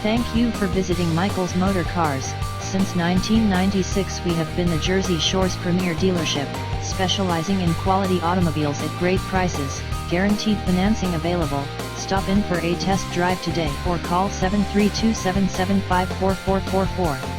Thank you for visiting Michael's Motorcars. Since 1996 we have been the Jersey Shore's premier dealership, specializing in quality automobiles at great prices, guaranteed financing available. Stop in for a test drive today or call 732-775-4444.